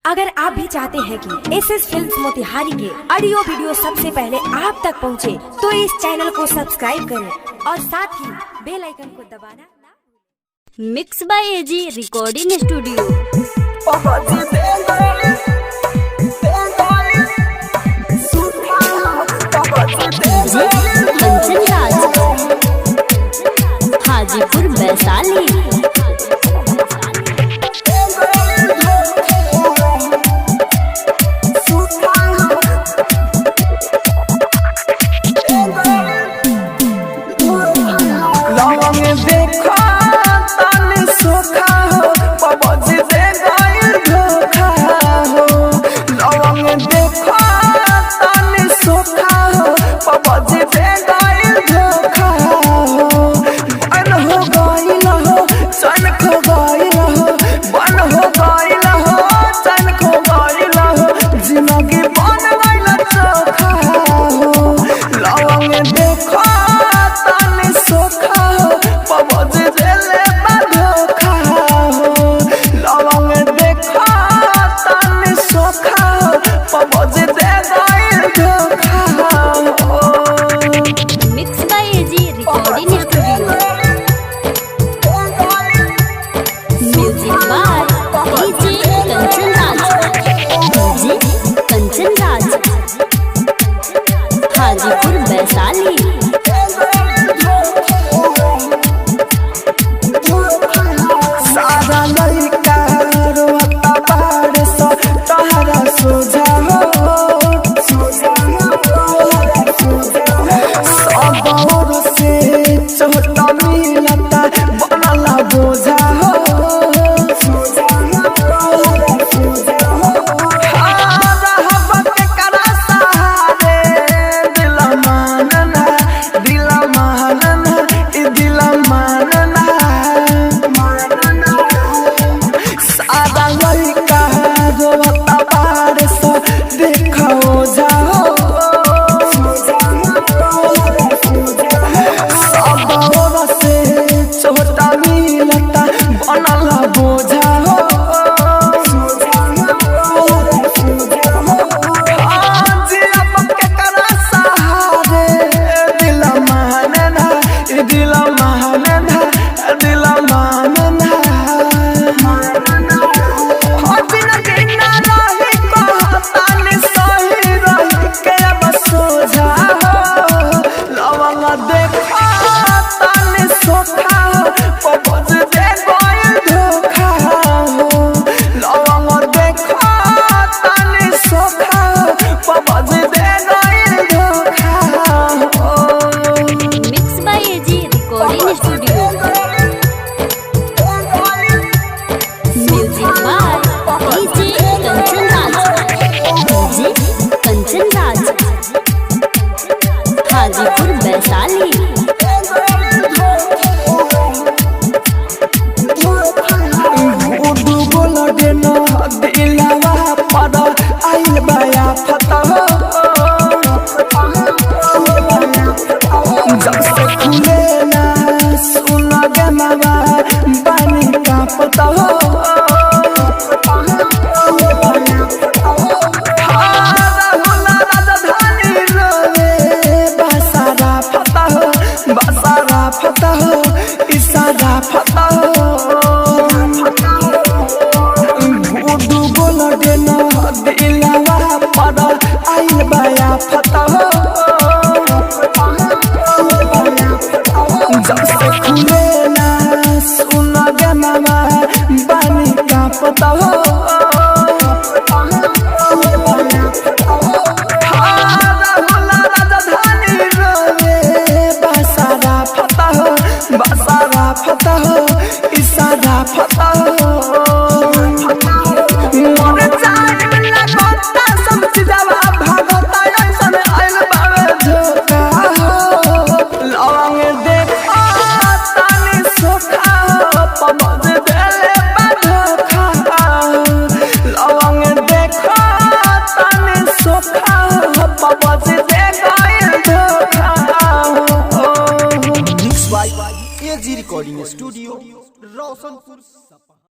अगर आप भी चाहते हैं कि एसएस फिल्म्स मोतिहारी के ऑडियो वीडियो सबसे पहले आप तक पहुंचे, तो इस चैनल को सब्सक्राइब करें और साथ ही बेल आइकन को दबाना। Mix by AG recording studio. Kanchan Raj, Hajipur Vaishali. Hajipur Vaishali. सारा लड़का रोता बाड़ सा तहरा सोझा हो, सब और से चोटा मिलता बनला बोझा हो। हाजीपुर वैशाली। जब से खुले ना सुना गे मावा पानी का पता हो। फता हो इशारा फता हो, गुडू बोल देना दिलवा पर आइल बाया फता हो। जब से खुले ना सुना गे मामा पानी का पता हो। फता हो इशारा फता हो, मोरे जान लगता सब चीजवा भागता ऐसन आइल बावे झोका हो। लवंग देखा तानी सोखा हो, पमज देले बाधोखा हो। लवंग देखा तानी सोखा हो, पमज दे गइल धोखा हो। Mix by AG recording studio Roshanpur.